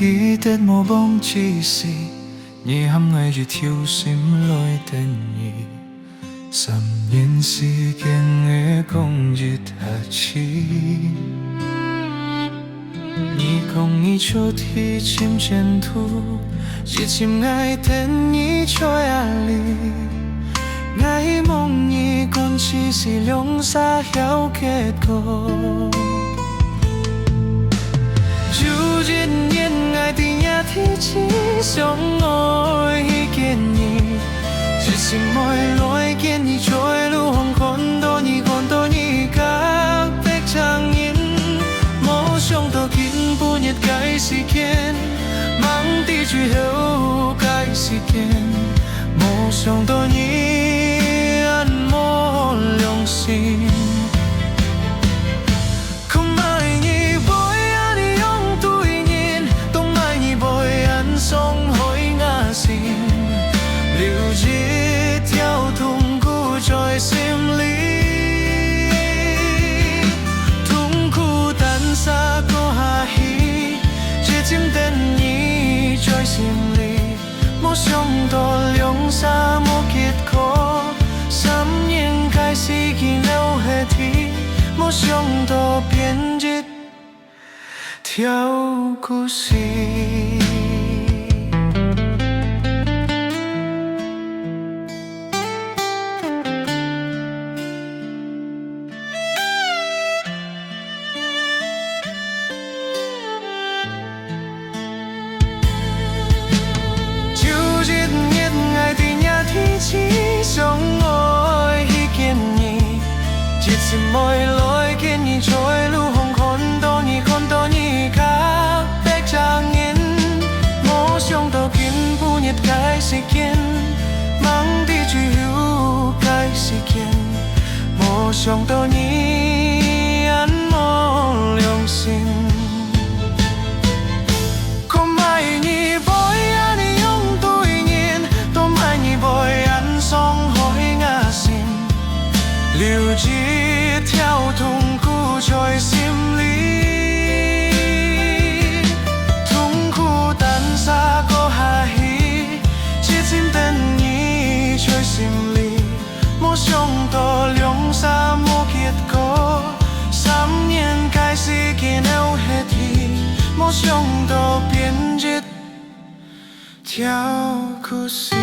記得無忘之事，你含捱住跳心來定義。3年時間的講一下次，你講你就提前前途，一心愛等你在哪裡，愛夢你講只是兩三條結果。就一年愛的也提起相愛見你，只是每來見你在路上看到你隔壁場面，冇想到見半日嘅時間，忙地最後嘅時間，冇想到你暗冇良心。留一條痛苦在心裡，痛苦但灑過下去，這情等你在心裡，冇想到兩三冇結果，3年開始見到下體，冇想到變一條故事。相愛見你，一次每來見你在路上看到你隔壁場面，冇想到見半日嘅時間，忙地最後嘅時間，冇想到你暗冇良心。留一條痛苦在心裡，痛苦但灑過下去，只情等你在心裡，冇想到兩三冇結果，3年開始見到下體，冇想到變一條故事。